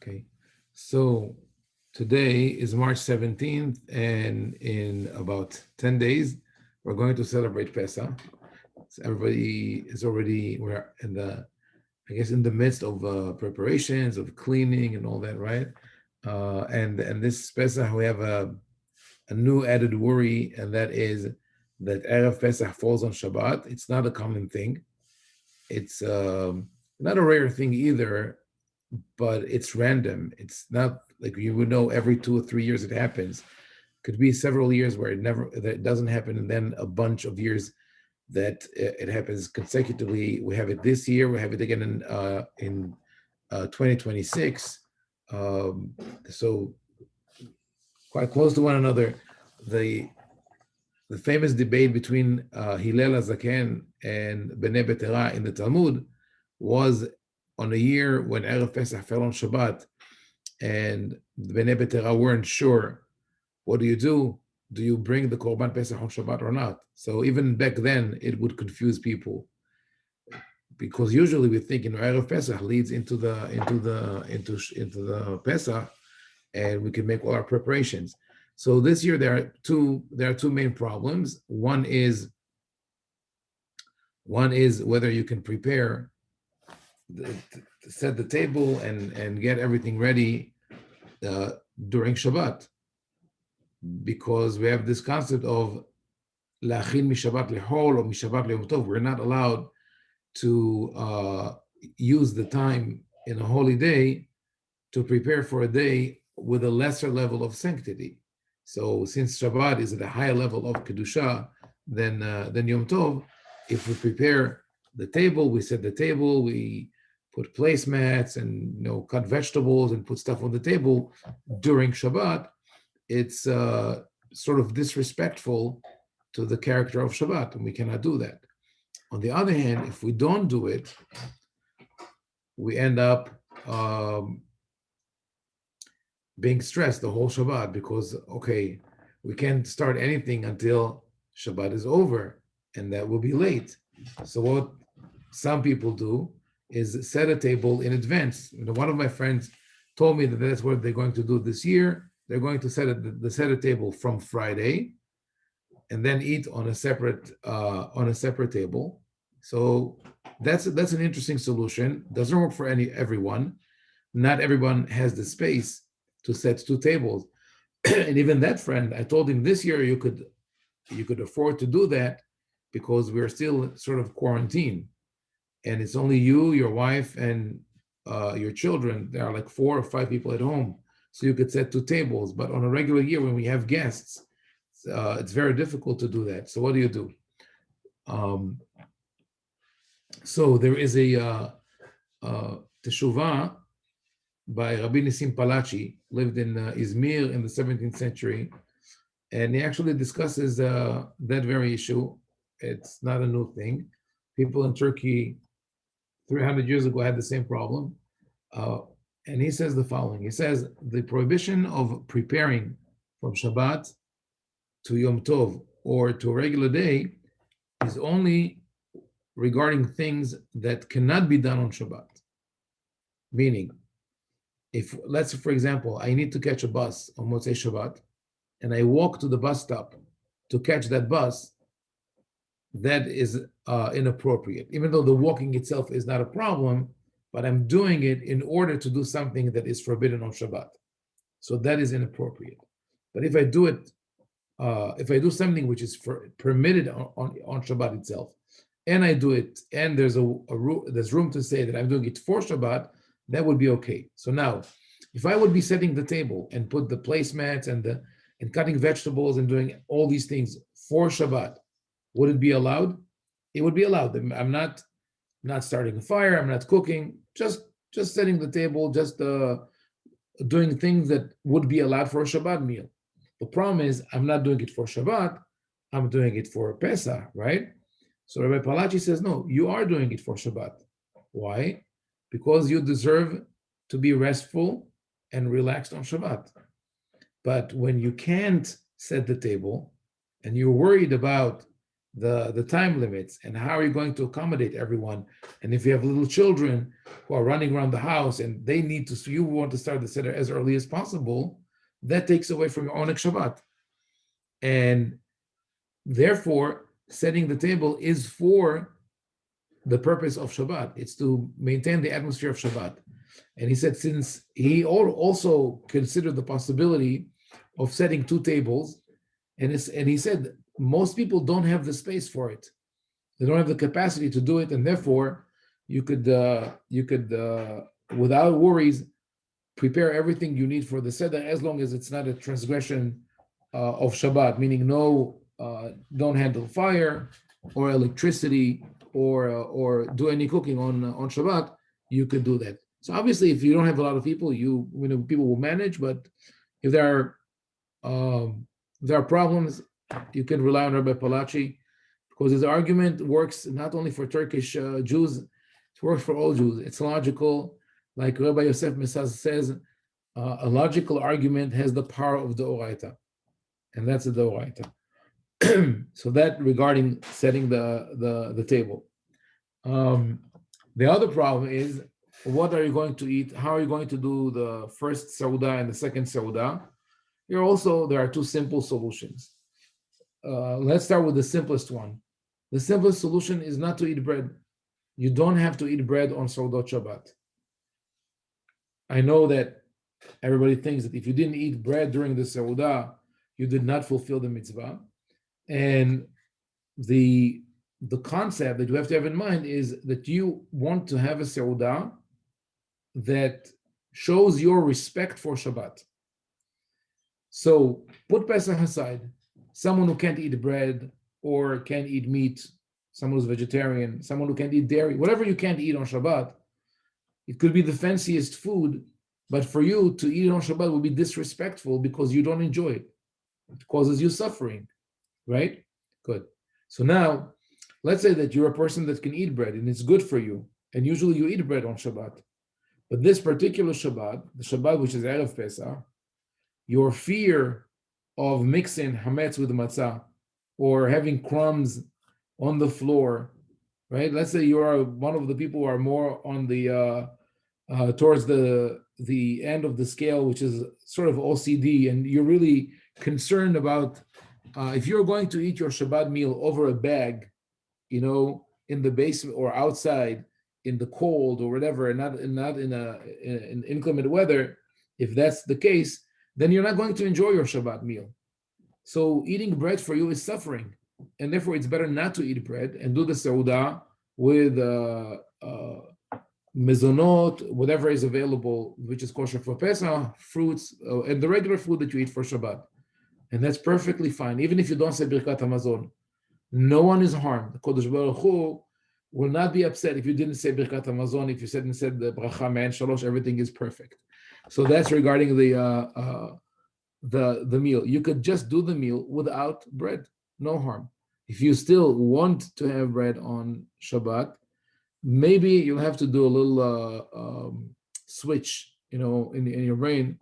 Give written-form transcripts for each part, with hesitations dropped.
Okay, so today is March 17th, and in about 10 days, we're going to celebrate Pesach. So everybody is already, we're in the, I guess, in the midst of preparations, of cleaning and all that, right? And this Pesach, we have a new added worry, and that is that Erev Pesach falls on Shabbat. It's not a common thing. It's not a rare thing either, but it's random. It's not like you would know every 2 or 3 years it happens. Could be several years where that doesn't happen, and then a bunch of years that it happens consecutively. We have it this year. We have it again in 2026. So quite close to one another. The famous debate between Hillel HaZaken and Bnei Betera in the Talmud was on a year when Erev Pesach fell on Shabbat, and the Bnei Betera weren't sure. What do you do? Do you bring the Korban Pesach on Shabbat or not? So even back then, it would confuse people, because usually we think, Erev Pesach leads into the Pesach, and we can make all our preparations. So this year there are two main problems. One is whether you can prepare, to set the table and get everything ready during Shabbat, because we have this concept of la'achin mishabbat lehol or mishabbat leyom tov. We're not allowed to use the time in a holy day to prepare for a day with a lesser level of sanctity. So since Shabbat is at a higher level of Kedusha than Yom Tov, if we prepare the table, we set the table, we put placemats and cut vegetables and put stuff on the table during Shabbat, it's sort of disrespectful to the character of Shabbat, and we cannot do that. On the other hand, if we don't do it, we end up being stressed the whole Shabbat, because, okay, we can't start anything until Shabbat is over, and that will be late. So what some people do is set a table in advance. One of my friends told me that that's what they're going to do this year. They're going to set a table from Friday, and then eat on a separate table. So that's an interesting solution. Doesn't work for everyone. Not everyone has the space to set 2 tables. And even that friend, I told him this year you could afford to do that, because we're still sort of quarantined, and it's only you, your wife, and your children. There are like 4 or 5 people at home, so you could set 2 tables. But on a regular year, when we have guests, it's very difficult to do that. So what do you do? So there is a teshuvah by Rabbi Nissim Palachi, lived in Izmir in the 17th century, and he actually discusses that very issue. It's not a new thing. People in Turkey 300 years ago had the same problem. And he says the following. He says, the prohibition of preparing from Shabbat to Yom Tov or to a regular day is only regarding things that cannot be done on Shabbat. Meaning, if, let's say, for example, I need to catch a bus on Motzei Shabbat, and I walk to the bus stop to catch that bus, that is inappropriate. Even though the walking itself is not a problem, but I'm doing it in order to do something that is forbidden on Shabbat. So that is inappropriate. But if I do it, if I do something which is permitted on Shabbat itself, and I do it, and there's room to say that I'm doing it for Shabbat, that would be okay. So now, if I would be setting the table and put the placemats and cutting vegetables and doing all these things for Shabbat, would it be allowed? It would be allowed. I'm not starting a fire. I'm not cooking. Just setting the table. Just doing things that would be allowed for a Shabbat meal. The problem is I'm not doing it for Shabbat. I'm doing it for Pesach, right? So Rabbi Palachi says, no, you are doing it for Shabbat. Why? Because you deserve to be restful and relaxed on Shabbat. But when you can't set the table and you're worried about the time limits, and how are you going to accommodate everyone? And if you have little children who are running around the house and they need to, so you want to start the seder as early as possible, that takes away from your own Shabbat. And therefore, setting the table is for the purpose of Shabbat. It's to maintain the atmosphere of Shabbat. And he said, since he also considered the possibility of setting two tables, and he said most people don't have the space for it. They don't have the capacity to do it, and therefore you could without worries prepare everything you need for the seder, as long as it's not a transgression of Shabbat, meaning don't handle fire or electricity or do any cooking on Shabbat. You could do that. So obviously, if you don't have a lot of people, people will manage. But if there are problems, you can rely on Rabbi Palachi, because his argument works not only for Turkish Jews, it works for all Jews. It's logical. Like Rabbi Yosef Mesaz says, a logical argument has the power of the Oraita, and that's the Oraita. So that regarding setting the table. The other problem is, what are you going to eat? How are you going to do the first Sauda and the second Sauda? There are two simple solutions. Let's start with the simplest one. The simplest solution is not to eat bread. You don't have to eat bread on Saudot Shabbat. I know that everybody thinks that if you didn't eat bread during the Sauda, you did not fulfill the mitzvah. And the concept that you have to have in mind is that you want to have a Sauda that shows your respect for Shabbat. So put Pesach aside. Someone who can't eat bread or can't eat meat, someone who's vegetarian, someone who can't eat dairy, whatever you can't eat on Shabbat, it could be the fanciest food, but for you to eat it on Shabbat would be disrespectful because you don't enjoy it. It causes you suffering, right? Good. So now, let's say that you're a person that can eat bread and it's good for you, and usually you eat bread on Shabbat. But this particular Shabbat, the Shabbat which is Erev Pesach, your fear of mixing hametz with matzah or having crumbs on the floor, right? Let's say you are one of the people who are more on the towards the end of the scale, which is sort of OCD, and you're really concerned about if you're going to eat your Shabbat meal over a bag, in the basement or outside in the cold or whatever, and not in inclement weather. If that's the case, then you're not going to enjoy your Shabbat meal. So eating bread for you is suffering, and therefore it's better not to eat bread and do the Sauda with mezonot, whatever is available, which is kosher for Pesach, fruits, and the regular food that you eat for Shabbat. And that's perfectly fine, even if you don't say Birkat HaMazon. No one is harmed. The Kodesh Baruch Hu will not be upset if you didn't say Birkat HaMazon. If you said the Bracha Me'en Shalosh, everything is perfect. So that's regarding the meal. You could just do the meal without bread, no harm. If you still want to have bread on Shabbat, maybe you'll have to do a little switch, in your brain,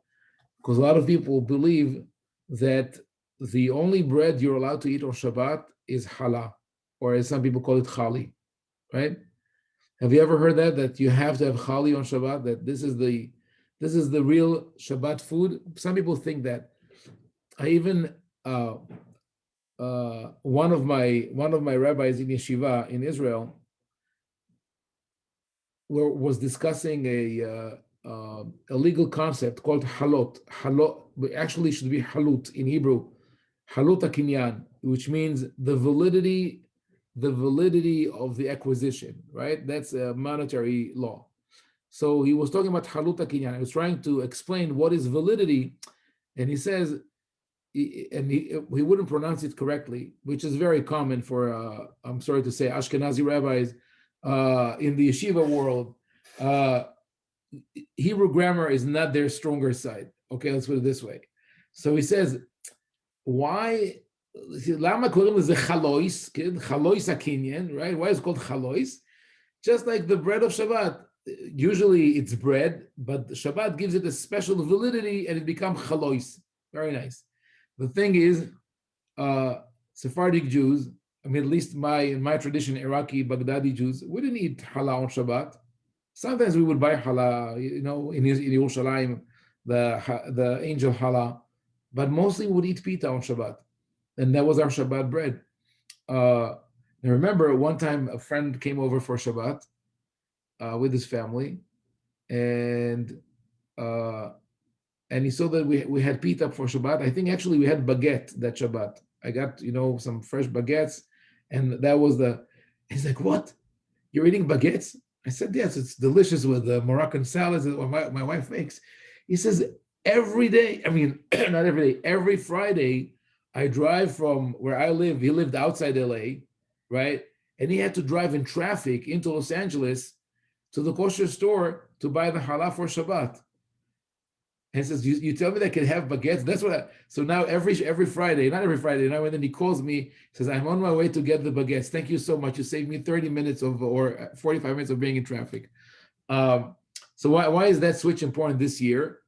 because a lot of people believe that the only bread you're allowed to eat on Shabbat is challah, or as some people call it chali, right? Have you ever heard that you have to have chali on Shabbat? That this is the real Shabbat food? Some people think that. I even one of my rabbis in yeshiva in Israel was discussing a legal concept called halot. Halot actually should be halut in Hebrew, halut hakinyan, which means the validity of the acquisition, right? That's a monetary law. So he was talking about halut hakinyan. He was trying to explain what is validity, and he says, and he wouldn't pronounce it correctly, which is very common for, I'm sorry to say, Ashkenazi rabbis in the yeshiva world. Hebrew grammar is not their stronger side. Okay, let's put it this way. So he says, why? Lama korim is chalois, chalois hakinyan, right? Why is it called chalois? Just like the bread of Shabbat. Usually it's bread, but Shabbat gives it a special validity and it becomes chalois. Very nice. The thing is, Sephardic Jews I mean, at least in my tradition, Iraqi, Baghdadi Jews, we didn't eat challah on Shabbat. Sometimes we would buy challah, in Yerushalayim, the angel challah, but mostly we would eat pita on Shabbat. And that was our Shabbat bread. I remember one time a friend came over for Shabbat with his family, and he saw that we had pita for Shabbat. I think actually we had baguette that Shabbat. I got some fresh baguettes, and that was he's like, "What? You're eating baguettes?" I said, "Yes, it's delicious with the Moroccan salads that my wife makes." He says, "Every day, I mean, not every day, every Friday, I drive from where I live." He lived outside LA, right? And he had to drive in traffic into Los Angeles to the kosher store to buy the halal for Shabbat. And he says, you tell me that I can have baguettes? That's what so now every Friday, not every Friday, now and then he calls me, he says, "I'm on my way to get the baguettes. Thank you so much. You saved me 30 minutes or 45 minutes of being in traffic." So why is that switch important this year?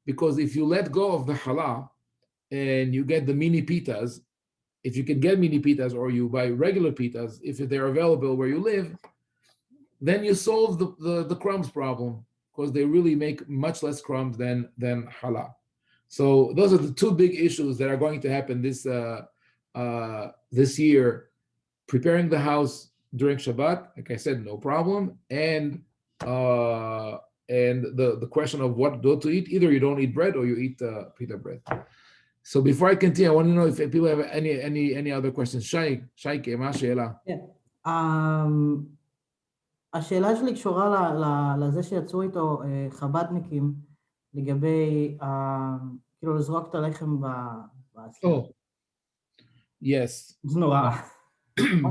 Because if you let go of the halal and you get the mini pitas, if you can get mini pitas or you buy regular pitas, if they're available where you live, then you solve the crumbs problem, because they really make much less crumbs than halal. So those are the two big issues that are going to happen this year. Preparing the house during Shabbat, like I said, no problem, and the question of what dough to eat. Either you don't eat bread or you eat pita bread. So before I continue, I want to know if people have any other questions. Shaike, מה השאלה? השאלה שלי קשורה לזה שיצאו איתו חב"דניקים לגבי כאילו לזרוק את הלחם Oh, yes. זה נורא.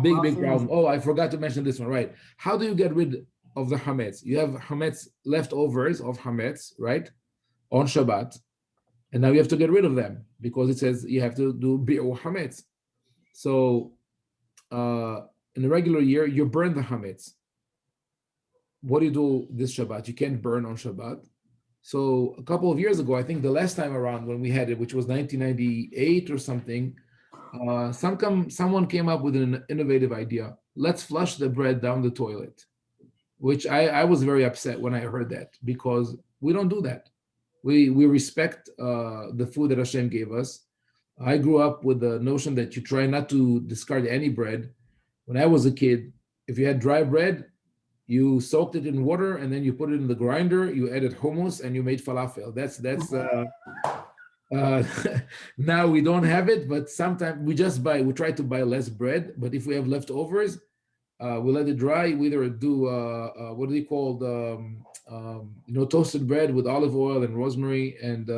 Big problem. Oh, I forgot to mention this one, right? How do you get rid of the hametz? You have hametz leftovers of hametz, right? On Shabbat. And now you have to get rid of them because it says you have to do bi'ur hametz. So in a regular year, you burn the hametz. What do you do this Shabbat? You can't burn on Shabbat. So a couple of years ago, I think the last time around when we had it, which was 1998 or something, someone came up with an innovative idea. Let's flush the bread down the toilet, which I was very upset when I heard that, because we don't do that. We respect the food that Hashem gave us. I grew up with the notion that you try not to discard any bread. When I was a kid, if you had dry bread, you soaked it in water and then you put it in the grinder, you added hummus and you made falafel. That's now we don't have it, but sometimes we try to buy less bread, but if we have leftovers, we let it dry. We either do what do they call toasted bread with olive oil and rosemary, and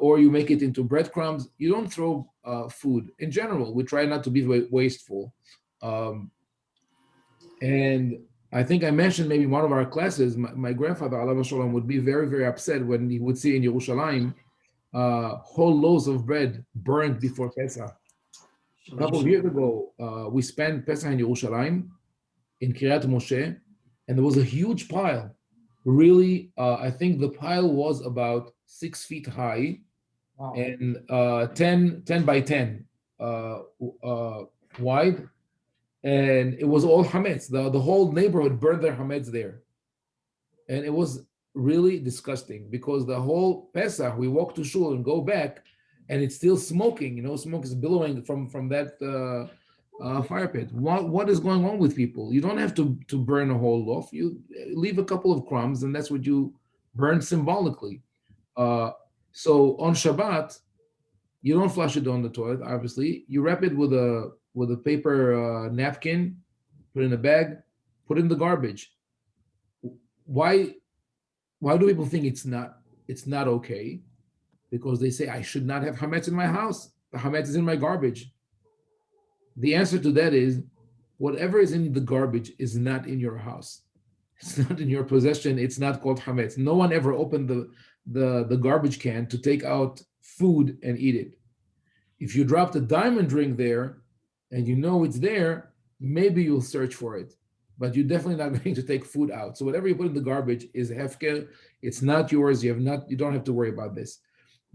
or you make it into breadcrumbs. You don't throw food. In general, we try not to be wasteful. And I think I mentioned maybe in one of our classes, my grandfather, Alav Shalom, would be very, very upset when he would see in Yerushalayim whole loaves of bread burned before Pesach. A couple of years ago, we spent Pesach in Yerushalayim, in Kiryat Moshe, and there was a huge pile. Really, I think the pile was about 6 feet high, wow, and 10 by 10 wide. And it was all hametz. The whole neighborhood burned their hametz there. And it was really disgusting, because the whole Pesach, we walk to shul and go back, and it's still smoking. Smoke is billowing from that fire pit. What is going on with people? You don't have to burn a whole loaf. You leave a couple of crumbs, and that's what you burn symbolically. So on Shabbat, you don't flush it down the toilet, obviously. You wrap it with a paper napkin, put it in a bag, put it in the garbage. Why do people think it's not okay? Because they say, I should not have hametz in my house. The hametz is in my garbage. The answer to that is, whatever is in the garbage is not in your house. It's not in your possession. It's not called hametz. No one ever opened the garbage can to take out food and eat it. If you dropped a diamond ring there and you know it's there, maybe you'll search for it, but you're definitely not going to take food out. So whatever you put in the garbage is hefker. It's not yours. You don't have to worry about this.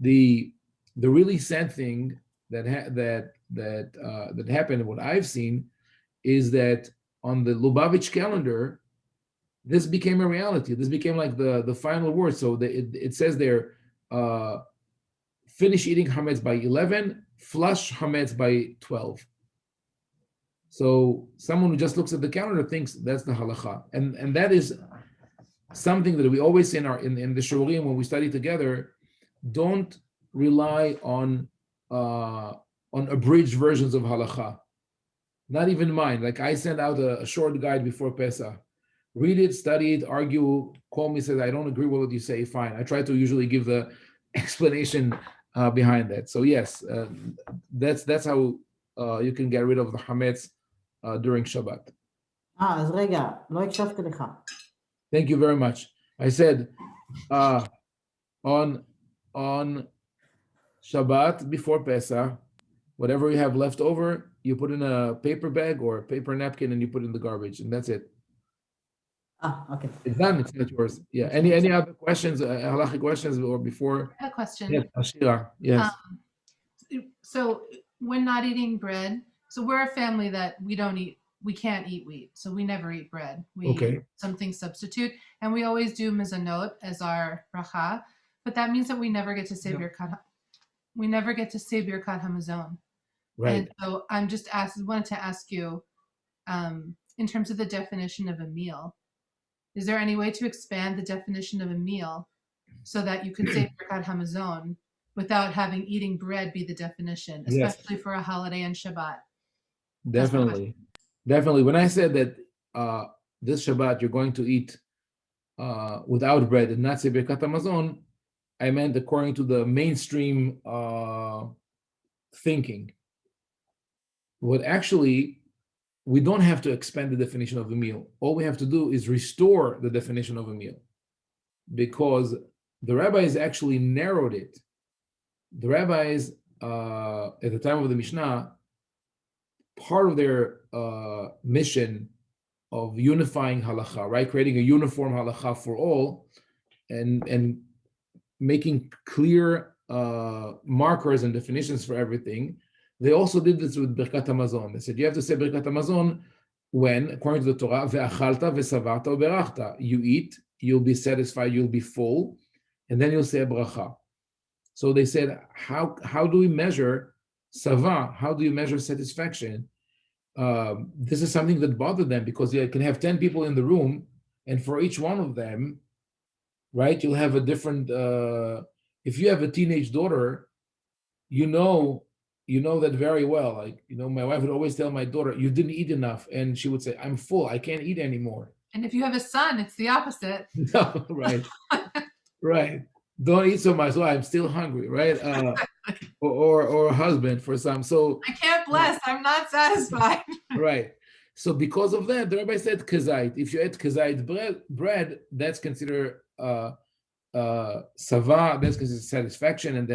The really sad thing that that happened, what I've seen, is that on the Lubavitch calendar, this became a reality. This became like the final word. So it says there, finish eating hametz by 11, flush hametz by 12. So someone who just looks at the calendar thinks that's the halakha, and that is something that we always say in the shurim when we study together. Don't rely on abridged versions of halakha. Not even mine. Like I send out a short guide before Pesach. Read it, study it, argue, call me, says I don't agree with what you say. Fine. I try to usually give the explanation behind that. So yes, that's how you can get rid of the hametz during Shabbat. אז רגע, לא הקשבתי לך. Thank you very much. I said on Shabbat before Pesach, whatever you have left over, you put in a paper bag or a paper napkin and you put in the garbage, and that's it. Okay. It's done. It's not yours. Yeah. Any other questions, halachic questions, or before? I have a question. Yes, Ashira. Yes. So when not eating bread, so we're a family that we can't eat wheat, so we never eat bread. We eat something substitute, and we always do mizanot as our bracha, but that means that we never get to say birkat. We never get to say birkat hamazon. Right. And so I'm just wanted to ask you, in terms of the definition of a meal, is there any way to expand the definition of a meal so that you could say birkat hamazon without having eating bread be the definition, especially for a holiday and Shabbat? Definitely. When I said that this Shabbat you're going to eat without bread and not say birkat hamazon, I meant according to the mainstream thinking. What actually, we don't have to expand the definition of a meal. All we have to do is restore the definition of a meal, because the rabbis actually narrowed it. The rabbis, at the time of the Mishnah, part of their mission of unifying halakha, right, creating a uniform halakha for all, and making clear markers and definitions for everything, they also did this with birkat hamazon. They said you have to say birkat hamazon when, according to the Torah, ve'achalta ve'savarta u'berachta. You eat, you'll be satisfied, you'll be full, and then you'll say a bracha. So they said, how do we measure sava? How do you measure satisfaction? This is something that bothered them, because you can have 10 people in the room, and for each one of them, right, you'll have a different. If you have a teenage daughter, you know that very well. Like, my wife would always tell my daughter, "You didn't eat enough," and she would say, "I'm full. I can't eat anymore." And if you have a son, it's the opposite. No, right, right. Don't eat so much. So I'm still hungry, right? Or a husband for some. So I can't bless. I'm not satisfied. Right. So because of that, the rabbi said kazait. If you eat kazait bread, that's considered sava. That's considered satisfaction, and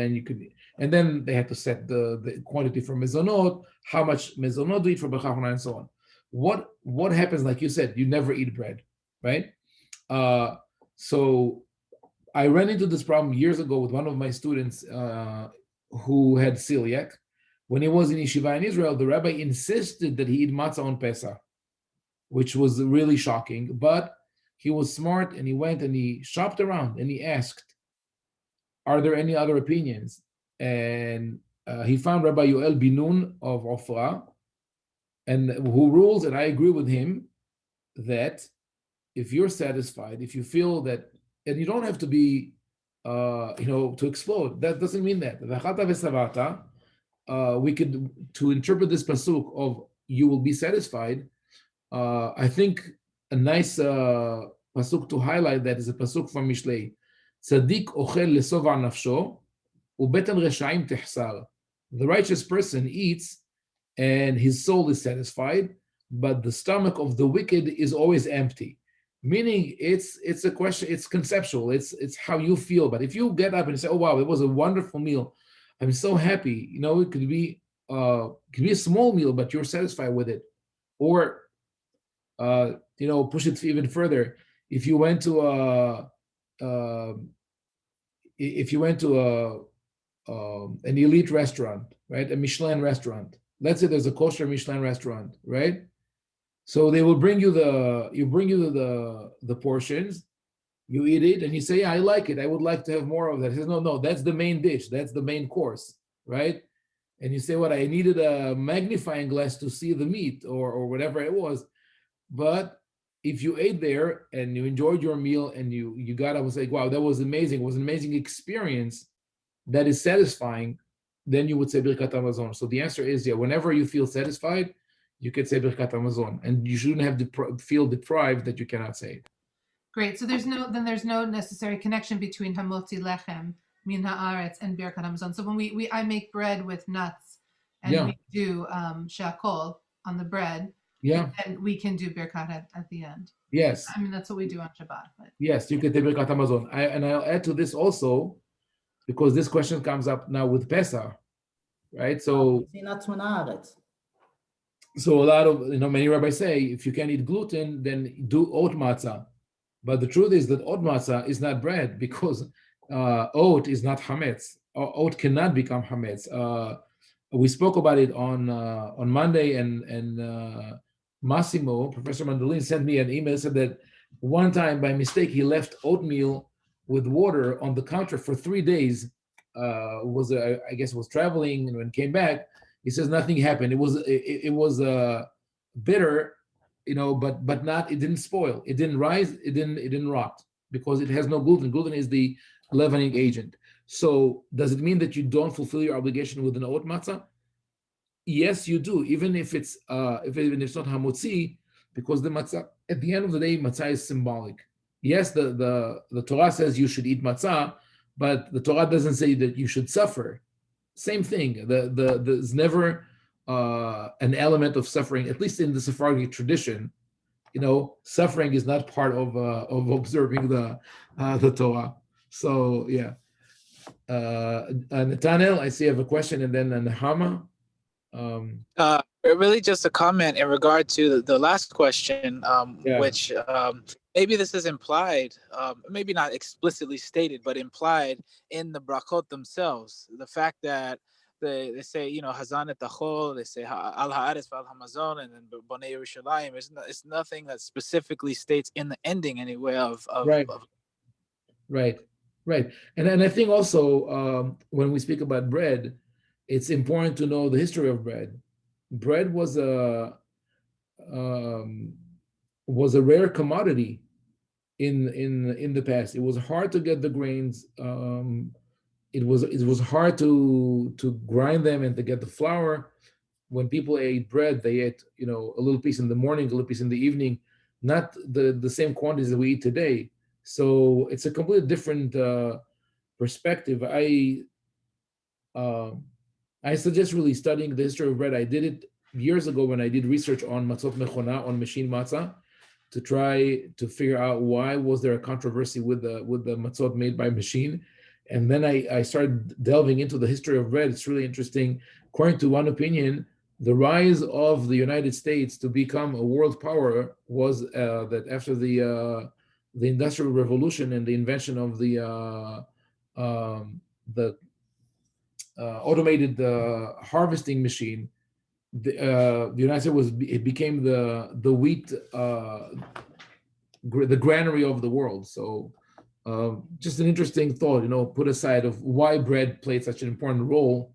then they had to set the quantity for mezonot, how much mezonot to eat for bechachona, and so on. What happens? Like you said, you never eat bread, right? So I ran into this problem years ago with one of my students who had celiac. When he was in yeshiva in Israel, the rabbi insisted that he eat matzah on Pesach, which was really shocking. But he was smart, and he went and he shopped around and he asked, "Are there any other opinions?" And he found Rabbi Yoel Binun of Ofra, and who rules, and I agree with him, that if you're satisfied, if you feel that, and you don't have to be, to explode. That doesn't mean that. We could, to interpret this pasuk of you will be satisfied. I think a nice pasuk to highlight that is a pasuk from Mishlei. Tzadik ochel lesova nafsho, ubeten reshaim tehsar. The righteous person eats, and his soul is satisfied, but the stomach of the wicked is always empty. Meaning, it's a question. It's conceptual. It's how you feel. But if you get up and say, "Oh wow, it was a wonderful meal. I'm so happy," it could be a small meal, but you're satisfied with it. Or push it even further. If you went to an elite restaurant, right, a Michelin restaurant, let's say there's a kosher Michelin restaurant, right? So they will bring you the portions, you eat it, and you say, yeah, I like it. I would like to have more of that. He says, no, that's the main dish. That's the main course, right? And you say, what, I needed a magnifying glass to see the meat or whatever it was. But if you ate there and you enjoyed your meal and you got up and say, wow, that was amazing. It was an amazing experience that is satisfying, then you would say Birkat Hamazon. So the answer is, yeah, whenever you feel satisfied, you could say Birkat Hamazon, and you shouldn't have feel deprived that you cannot say it. Great. So there's no necessary connection between Hamotzi Lechem, Min Haaretz, and Birkat Hamazon. So when I make bread with nuts, and we do shakol on the bread, and we can do Birkat at the end. Yes. I mean, that's what we do on Shabbat. But yes, you can say Birkat Hamazon. And I'll add to this also, because this question comes up now with Pesah, right? So a lot of, many rabbis say, if you can't eat gluten, then do oat matzah. But the truth is that oat matzah is not bread, because oat is not hametz. Oat cannot become hametz. We spoke about it on Monday, and Massimo, Professor Mandolin, sent me an email, said that one time by mistake he left oatmeal with water on the counter for 3 days. I guess was traveling, and when came back, he says nothing happened. It was bitter, but not. It didn't spoil. It didn't rise. It didn't rot, because it has no gluten. Gluten is the leavening agent. So does it mean that you don't fulfill your obligation with an oat matzah? Yes, you do, even if it's not hamotzi, because the matzah, at the end of the day, matzah is symbolic. Yes, the Torah says you should eat matzah, but the Torah doesn't say that you should suffer. Same thing. There's never an element of suffering, at least in the Sephardic tradition. Suffering is not part of observing the Torah. So yeah. Nathaniel, I see you have a question, and then Nehama. Really just a comment in regard to the last question, which maybe this is implied, maybe not explicitly stated, but implied in the brachot themselves. The fact that they say, Hazan et Achol, they say Al Haaretz V'Al Hamazon, and then Bonei Yerushalayim. It's nothing that specifically states in the ending anyway of Right. And I think also when we speak about bread, it's important to know the history of bread. Bread was a rare commodity in the past. It was hard to get the grains. It was hard to grind them and to get the flour. When people ate bread, they ate a little piece in the morning, a little piece in the evening, not the same quantities that we eat today. So it's a completely different perspective. I suggest really studying the history of bread. I did it years ago when I did research on matzot mechona, on machine matzah, to try to figure out why was there a controversy with the matzot made by machine. And then I started delving into the history of bread. It's really interesting. According to one opinion, the rise of the United States to become a world power was that after the Industrial Revolution and the invention of the automated harvesting machine, the United States became the wheat, the granary of the world. So just an interesting thought, put aside of why bread played such an important role,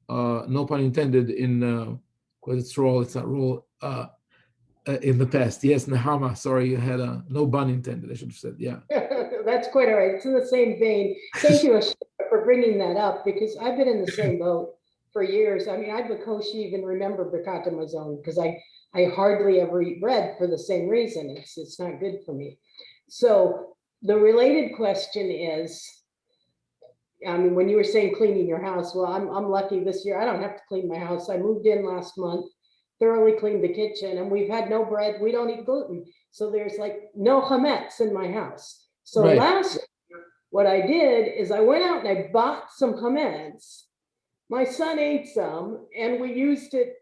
no pun intended, in because it's not role in the past. Yes, Nehama, sorry, you had no pun intended, I should have said, yeah. That's quite all right. It's in the same vein. Thank you for bringing that up, because I've been in the same boat for years. I mean, I Bakoshi even remember Birkat Hamazon, because I hardly ever eat bread for the same reason. It's not good for me. So the related question is, I mean, when you were saying cleaning your house, well, I'm lucky this year. I don't have to clean my house. I moved in last month, thoroughly cleaned the kitchen, and we've had no bread. We don't eat gluten. So there's like no chametz in my house. So last year, what I did is I went out and I bought some chametz. My son ate some, and we used it,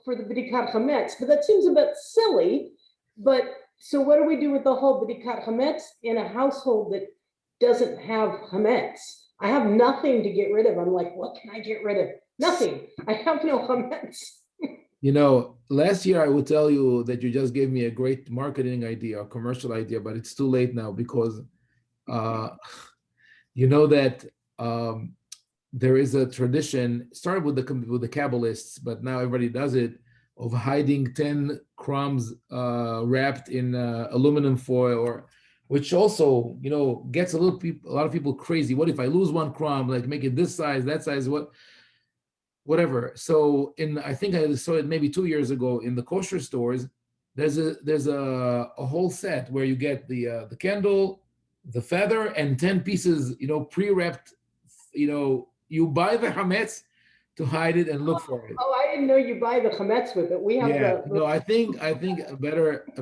for the b'dikat chametz. But that seems a bit silly. But so what do we do with the whole b'dikat chametz in a household that doesn't have chametz? I have nothing to get rid of. I'm like, what can I get rid of? Nothing. I have no comments. You know, last year I would tell you that you just gave me a great marketing idea or commercial idea, but it's too late now because you know that there is a tradition, started with the Kabbalists, but now everybody does it, of hiding 10 crumbs wrapped in aluminum foil, or which also, you know, gets a lot of people crazy. What if I lose one crumb? Like make it this size, that size, whatever. So I think I saw it maybe 2 years ago in the kosher stores. There's a whole set where you get the candle, the feather, and 10 pieces, you know, pre-wrapped. You know, you buy the chametz to hide it and look for it. Oh, I didn't know you buy the chametz with it. We have No, I think a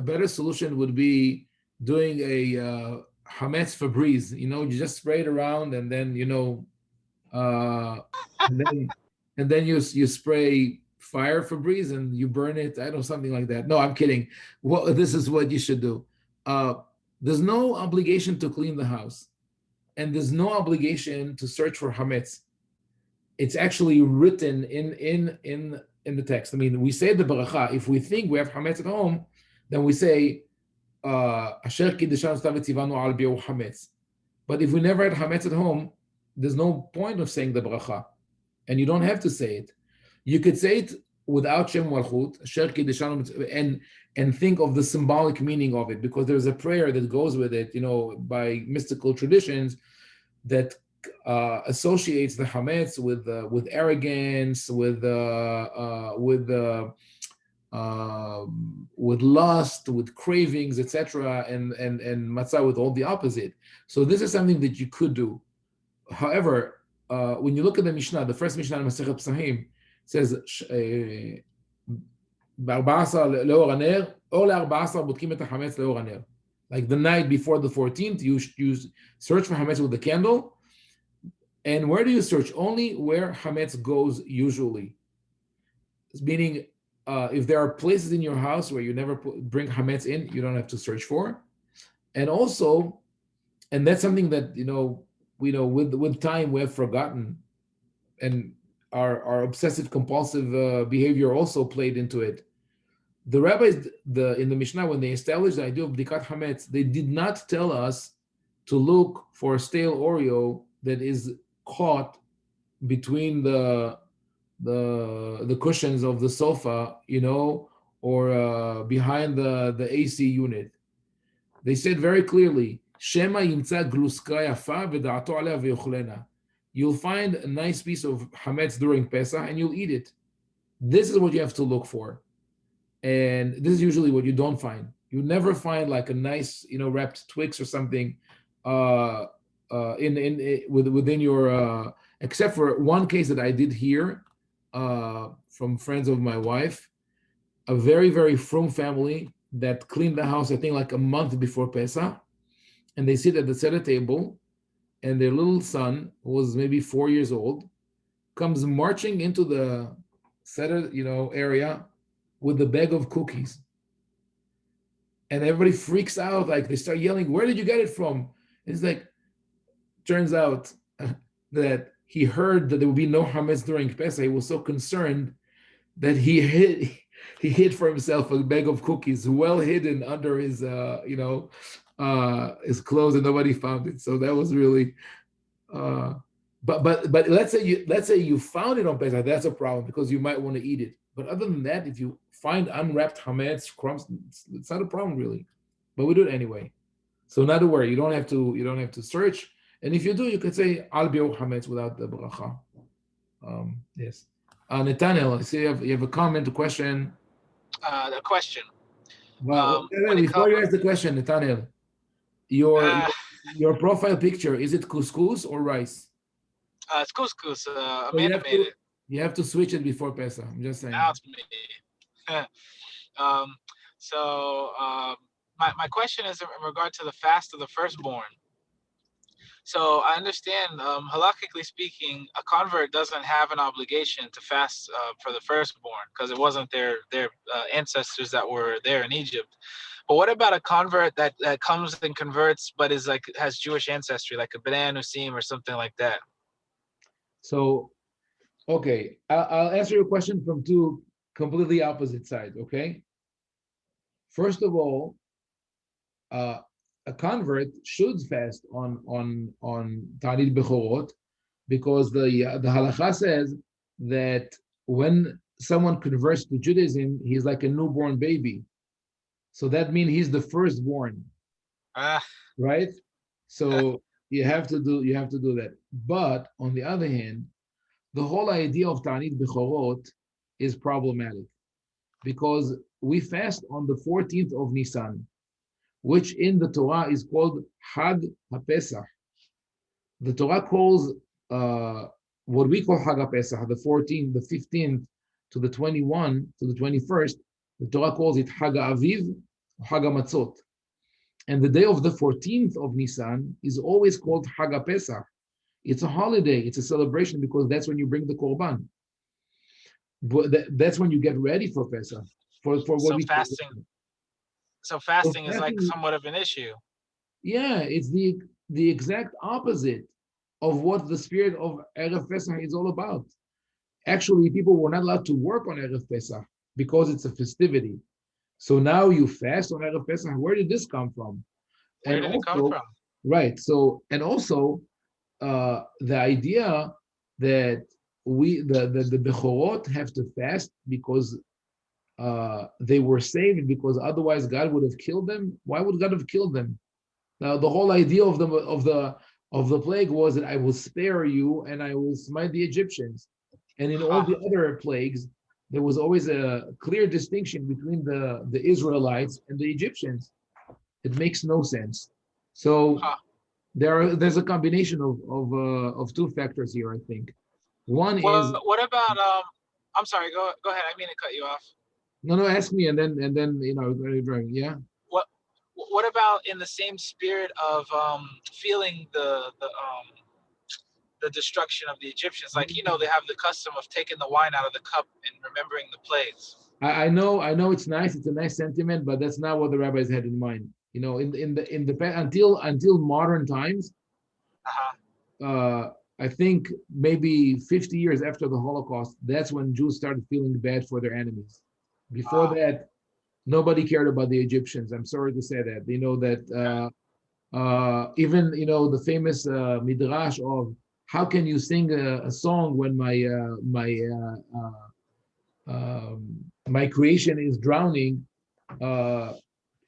better solution would be doing a chametz Febreze. You know, you just spray it around, and then you know, and then you spray fire Febreze and you burn it. I don't know, something like that. No, I'm kidding. Well, this is what you should do. There's no obligation to clean the house, and there's no obligation to search for hametz. It's actually written in the text. I mean, we say the baracha. If we think we have hametz at home, then we say asher kiddeshanu stav etzivanu al bi'ur hametz. But if we never had hametz at home, there's no point of saying the baracha, and you don't have to say it. You could say it without Shem Malchut, asher kiddeshanu, and think of the symbolic meaning of it, because there's a prayer that goes with it, you know, by mystical traditions that associates the hametz with arrogance, with lust, with cravings, etc., and matzah with all the opposite. So this is something that you could do. However, when you look at the Mishnah, the first Mishnah in Masechet Pesachim says, like the night before the 14th, you search for hametz with the candle. And where do you search? Only where hametz goes usually. Meaning, if there are places in your house where you never bring hametz in, you don't have to search for. And also, and that's something that with time we have forgotten, and our obsessive compulsive behavior also played into it. The rabbis in the Mishnah, when they established the idea of bdikat hametz, they did not tell us to look for a stale Oreo that is caught between the cushions of the sofa, you know, or behind the AC unit. They said very clearly, Shema yimtza gluska yafa v'da'ato aleh v'yochlena. You'll find a nice piece of hametz during Pesach and you'll eat it. This is what you have to look for. And this is usually what you don't find. You never find like a nice, you know, wrapped Twix or something within your, except for one case that I did hear from friends of my wife, a very, very frum family that cleaned the house, I think like a month before Pesach, and they sit at the Seder table, and their little son, who was maybe 4 years old, comes marching into the Seder, you know, area with a bag of cookies. And everybody freaks out, like they start yelling, "Where did you get it from?" And it's like, turns out that he heard that there would be no hametz during Pesach. He was so concerned that he hid for himself a bag of cookies, well hidden under his his clothes, and nobody found it. So that was really but let's say you found it on Pesach, that's a problem because you might want to eat it. But other than that, if you find unwrapped hametz crumbs, it's not a problem really. But we do it anyway. So not to worry, you don't have to search. And if you do, you could say al bi'ur hametz without the bracha. Yes. Nathaniel, I see you have a comment, a question. The question. Well, before you ask the question, Nathaniel, your profile picture, is it couscous or rice? It's couscous. Amanda made it. You have to switch it before Pesach. I'm just saying. That's me. My question is in regard to the fast of the firstborn. So I understand, halakhically speaking, a convert doesn't have an obligation to fast for the firstborn because it wasn't their ancestors that were there in Egypt. But what about a convert that comes and converts but is has Jewish ancestry, like a B'nai Anusim or something like that? So Okay, I'll answer your question from two completely opposite sides, okay? First of all, a convert should fast on Ta'anit Bechorot, because the Halakha says that when someone converts to Judaism, he's like a newborn baby. So that means he's the firstborn, right? So you have to do that. But on the other hand, the whole idea of Ta'anit Bechorot is problematic, because we fast on the 14th of Nisan, which in the Torah is called Hag HaPesach. The Torah calls what we call Hag HaPesach, the 14th, the 15th to the 21 to the 21st, the Torah calls it Hag HaAviv, Hag HaMatzot. And the day of the 14th of Nisan is always called Hag HaPesach. It's a holiday, it's a celebration, because that's when you bring the Korban. But that's when you get ready for Pesach. For what so we fasting. So fasting is like somewhat of an issue. Yeah, it's the exact opposite of what the spirit of Erev Pesach is all about. Actually, people were not allowed to work on Erev Pesach because it's a festivity. So now you fast on Erev Pesach. Where did this come from? Where did it come from? Right. So, and also the idea that the Bechorot have to fast because they were saved, because otherwise God would have killed them. Why would God have killed them? Now the whole idea of the plague was that I will spare you and I will smite the Egyptians. And in all the other plagues, there was always a clear distinction between the Israelites and the Egyptians. It makes no sense. So there's a combination of two factors here, I think. One is, what about I'm sorry, go ahead. I mean to cut you off. No, ask me, and then yeah. What about in the same spirit of feeling the destruction of the Egyptians? Like, they have the custom of taking the wine out of the cup and remembering the plagues. I know it's nice. It's a nice sentiment, but that's not what the rabbis had in mind. In the until modern times, I think maybe 50 years after the Holocaust, that's when Jews started feeling bad for their enemies. Before that, nobody cared about the Egyptians. I'm sorry to say that. Even the famous midrash of how can you sing a song when my creation is drowning.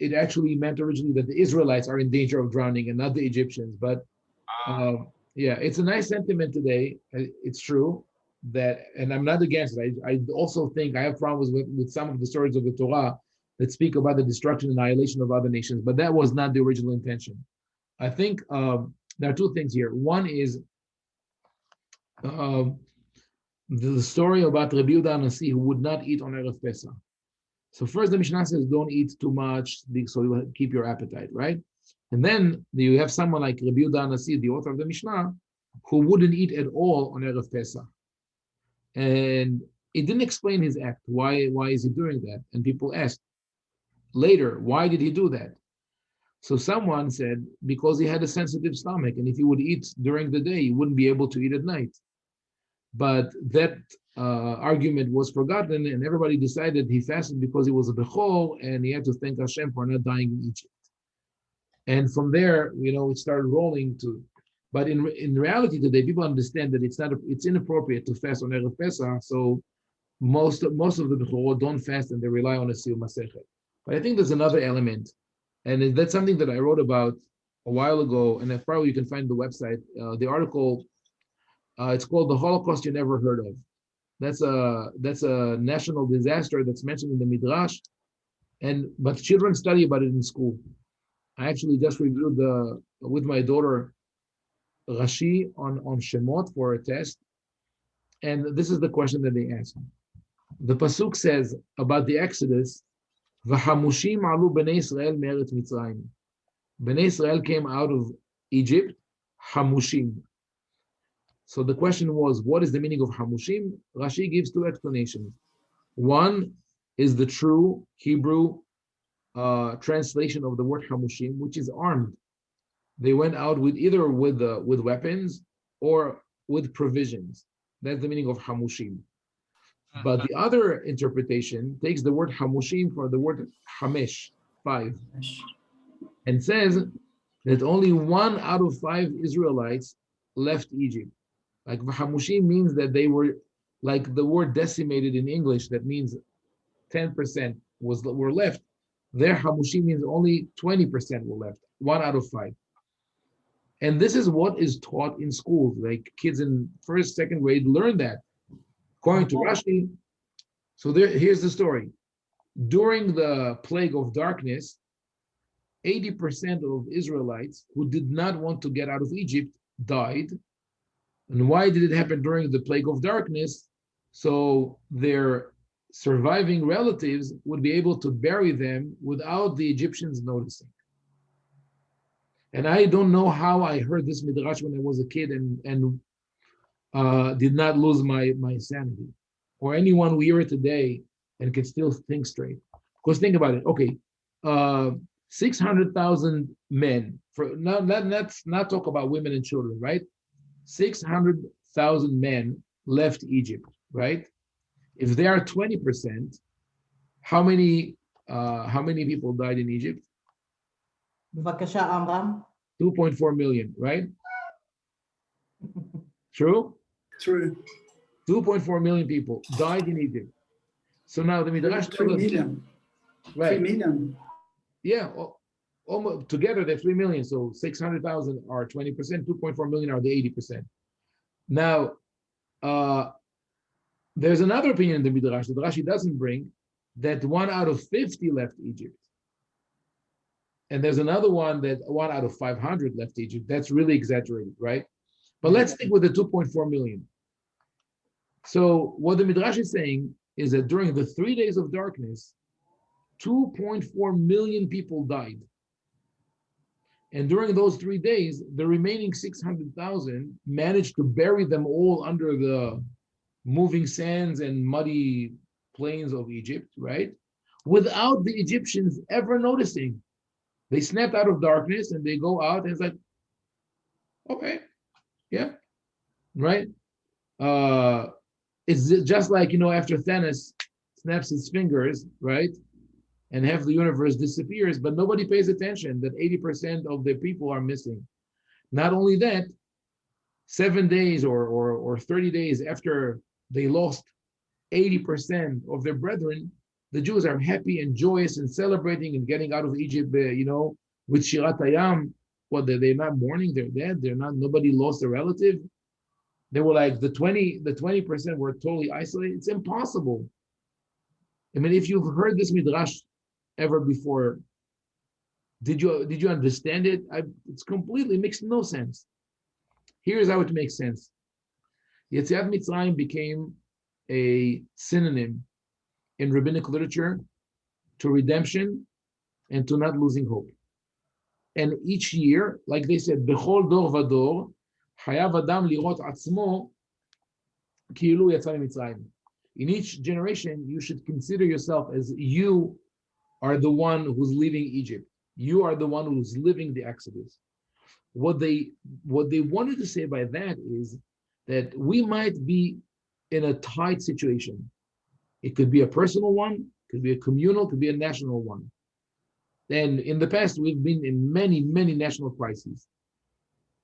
It actually meant originally that the Israelites are in danger of drowning and not the Egyptians. But yeah, it's a nice sentiment today. It's true that, and I'm not against it. I also think I have problems with some of the stories of the Torah that speak about the destruction and annihilation of other nations, but that was not the original intention. I think there are two things here. One is the story about Rabbi Yehuda HaNasi, who would not eat on Erev Pesach. So first the Mishnah says don't eat too much, so you will keep your appetite, right? And then you have someone like Rabbi Yehuda HaNasi, the author of the Mishnah, who wouldn't eat at all on Erev Pesach. And it didn't explain his act. Why is he doing that? And people asked later, why did he do that? So someone said, because he had a sensitive stomach, and if he would eat during the day, he wouldn't be able to eat at night. But that argument was forgotten, and everybody decided he fasted because he was a Bechor, and he had to thank Hashem for not dying in Egypt. And from there, it started rolling to. But in reality today, people understand that it's inappropriate to fast on Erev Pesach. So most of the Bechorot don't fast, and they rely on a Siyum Masechet. But I think there's another element, and that's something that I wrote about a while ago, and probably you can find the website. The article, it's called "The Holocaust You Never Heard of." That's a national disaster that's mentioned in the Midrash, but children study about it in school. I actually just reviewed with my daughter Rashi on Shemot for a test, and this is the question that they ask. The pasuk says about the Exodus, "V'Hamushim alu bnei Israel me'eretz Mitzrayim." Bnei Israel came out of Egypt, Hamushim. So the question was, what is the meaning of Hamushim? Rashi gives two explanations. One is the true Hebrew translation of the word Hamushim, which is armed. They went out with either with weapons or with provisions. That's the meaning of Hamushim. But the other interpretation takes the word Hamushim for the word Hamesh, 5, and says that only 1 out of 5 Israelites left Egypt. Like Hamushim means that they were, like the word decimated in English, that means 10% were left. Their Hamushim means only 20% were left, 1 out of 5. And this is what is taught in schools. Like kids in 1st, 2nd grade learn that. According to Rashi, so here's the story. During the plague of darkness, 80% of Israelites who did not want to get out of Egypt died. And why did it happen during the plague of darkness? So their surviving relatives would be able to bury them without the Egyptians noticing. And I don't know how I heard this midrash when I was a kid and did not lose my sanity, or anyone who hear it today and can still think straight. Because think about it. Okay, 600,000 men. Let's not talk about women and children, right? 600,000 men left Egypt, right? If they are 20%, how many people died in Egypt? בבקשה, עמרם. 2.4 million, right? True? True. 2.4 million people died in Egypt. So now the Midrash 3 million. Right. 3 million. Yeah, almost together they're 3 million. So 600,000 are 20%, 2.4 million are the 80%. Now, there's another opinion in the Midrash that Rashi doesn't bring, that 1 out of 50 left Egypt. And there's another one that 1 out of 500 left Egypt. That's really exaggerated, right? But let's stick with the 2.4 million. So what the Midrash is saying is that during the 3 days of darkness, 2.4 million people died. And during those 3 days, the remaining 600,000 managed to bury them all under the moving sands and muddy plains of Egypt, right? Without the Egyptians ever noticing. They snapped out of darkness and they go out and it's like, okay, yeah, right? It's just like, after Thanos snaps his fingers, right? And half the universe disappears, but nobody pays attention that 80% of the people are missing. Not only that, 7 days or 30 days after they lost 80% of their brethren, the Jews are happy and joyous and celebrating and getting out of Egypt, with Shirat Hayam. What, they're not mourning, they're dead, nobody lost a relative. They were like, the 20% were totally isolated. It's impossible. I mean, if you've heard this midrash ever before, did you understand it? It's completely makes no sense. Here's how it makes sense. Yetziat Mitzrayim became a synonym in rabbinic literature to redemption and to not losing hope. And each year, like they said, Bechol dor vador, hayav adam lirot atzmo ki'ilu yatsa miMitzrayim. In each generation, you should consider yourself as you are the one who's leaving Egypt. You are the one who's living the Exodus. What they wanted to say by that is that we might be in a tight situation. It could be a personal one, could be a communal, could be a national one. And in the past, we've been in many, many national crises.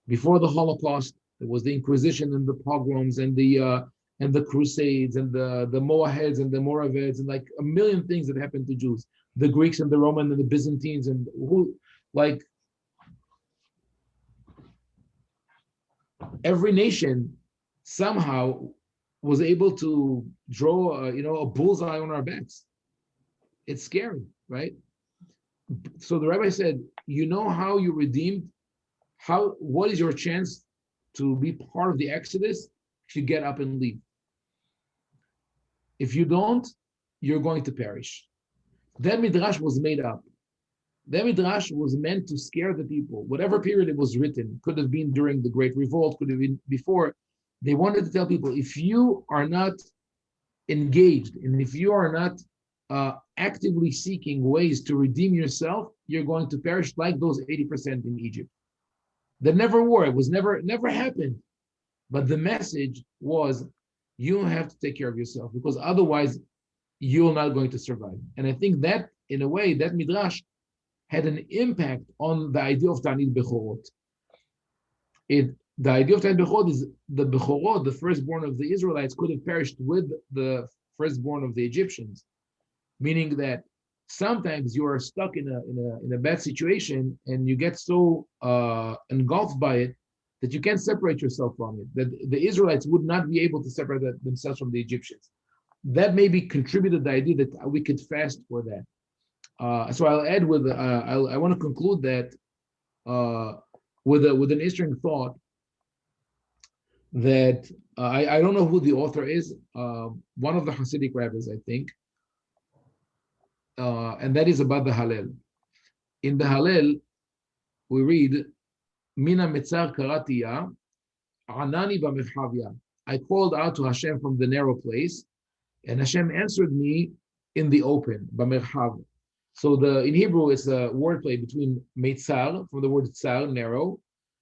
Before the Holocaust, there was the Inquisition and the pogroms and the Crusades and the Moaheads and the Moraveds and like a million things that happened to Jews. The Greeks and the Roman and the Byzantines and every nation somehow was able to draw a bullseye on our backs. It's scary, right? So the rabbi said, how you redeemed, what is your chance to be part of the Exodus if you get up and leave? If you don't, you're going to perish. That midrash was made up. That midrash was meant to scare the people. Whatever period it was written, could have been during the Great Revolt, could have been before. They wanted to tell people, if you are not engaged and if you are not actively seeking ways to redeem yourself, you're going to perish like those 80% in Egypt. That never were. It was never happened. But the message was you have to take care of yourself, because otherwise you're not going to survive. And I think that, in a way, that midrash had an impact on the idea of Ta'anit Bechorot. The idea of Ta'anit Bechorot is the Bechorot, the firstborn of the Israelites, could have perished with the firstborn of the Egyptians, meaning that sometimes you are stuck in a bad situation and you get so engulfed by it that you can't separate yourself from it, that the Israelites would not be able to separate themselves from the Egyptians. That maybe contributed the idea that we could fast for that. So I'll add with, I want to conclude that with an interesting thought that I don't know who the author is, one of the Hasidic rabbis, I think, and that is about the Hallel. In the Hallel, we read, Mina metzar karatiya, anani b'merchavya. I called out to Hashem from the narrow place, and Hashem answered me in the open, b'merchav. So in Hebrew, it's a wordplay between metzar, from the word tsar, narrow,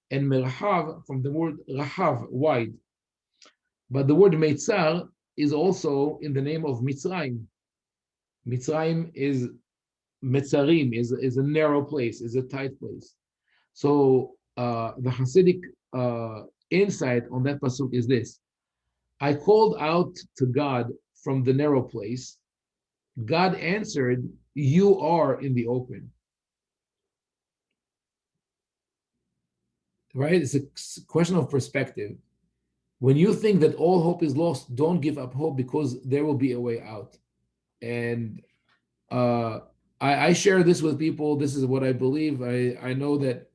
and merchav, from the word rahav, wide. But the word metzar is also in the name of Mitzrayim. Mitzrayim is Metzarim, is a narrow place, is a tight place. So the Hasidic insight on that pasuk is this: I called out to God from the narrow place. God answered, you are in the open. Right? It's a question of perspective. When you think that all hope is lost, don't give up hope, because there will be a way out. And I share this with people. This is what I believe. I know that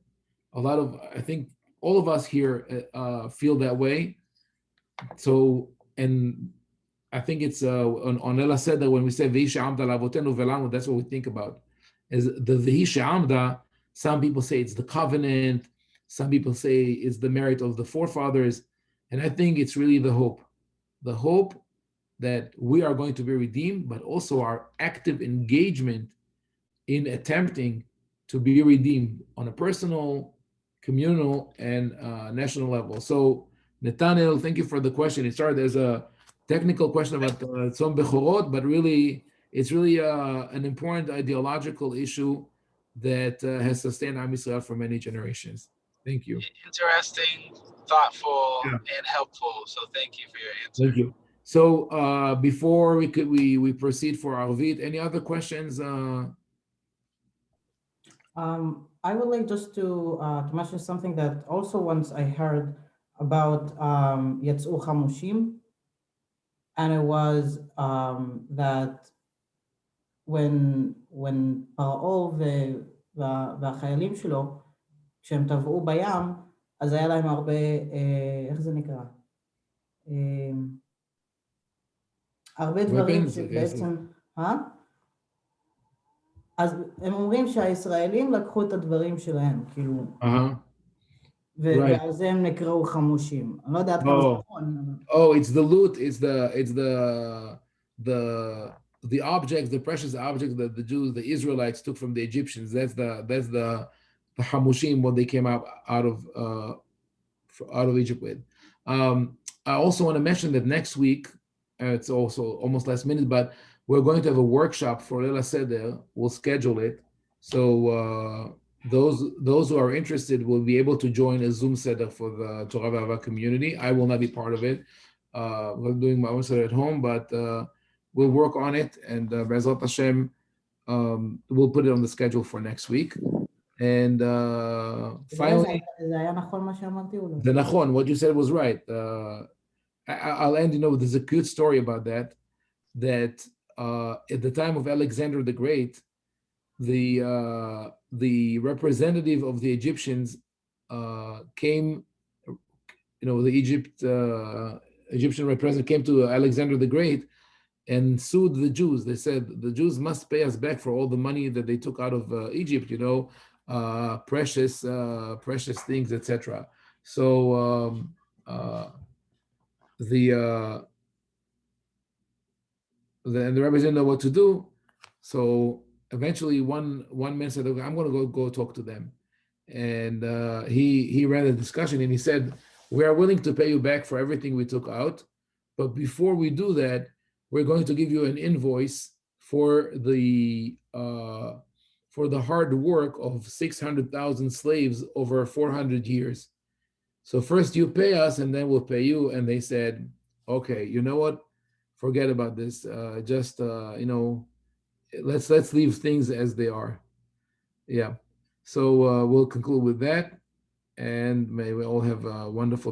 I think all of us here feel that way. So, and I think it's on Ella said that when we say V'hi she'amda l'avotenu velanu, that's what we think about. Is the V'hi she'amda, some people say it's the covenant, some people say it's the merit of the forefathers, and I think it's really the hope that we are going to be redeemed, but also our active engagement in attempting to be redeemed on a personal, communal, and national level. So, Nathaniel, thank you for the question. It started as a technical question about Tzom Bechorot, but really, it's really an important ideological issue that has sustained Am Yisrael for many generations. Thank you. Interesting, thoughtful, Yeah. and helpful. So thank you for your answer. Thank you. So before we proceed for Arvit, any other questions? I would like just to mention something that also once I heard about Yatzu Hamushim, and it was that when פרעה והחיילים שלו, כשהם טבעו בים, אז היה להם הרבה, איך זה נקרא? הרבה דברים שבעצם, אז הם אומרים שהישראלים לקחו את הדברים שלהם, כאילו, ועל זה הם נקראו חמושים. אני לא יודעת כמה זה נכון. Oh, it's the loot, it's the objects, the precious objects that the Jews, the Israelites took from the Egyptians. That's the Hamushim, what they came out of Egypt with. I also want to mention that next week, it's also almost last minute, but we're going to have a workshop for Leila Seder. We'll schedule it. So those who are interested will be able to join a Zoom Seder for the Torah V'Ahava community. I will not be part of it. We're doing my own Seder at home, but we'll work on it. And Be'ezrat Hashem, we'll put it on the schedule for next week. And finally, the Nachon, what you said was right. I'll end, there's a cute story about that at the time of Alexander the Great, the representative of the Egyptians came, the Egyptian representative came to Alexander the Great and sued the Jews. They said the Jews must pay us back for all the money that they took out of Egypt, precious things, etc. So the rabbis didn't know what to do. So eventually one man said, okay, I'm going to go talk to them. And he ran a discussion and he said, we are willing to pay you back for everything we took out, But before we do that, we're going to give you an invoice for the hard work of 600,000 slaves over 400 years. So first you pay us, and then we'll pay you. And they said, okay, you know what? Forget about this. Let's leave things as they are. Yeah. So we'll conclude with that, and may we all have a wonderful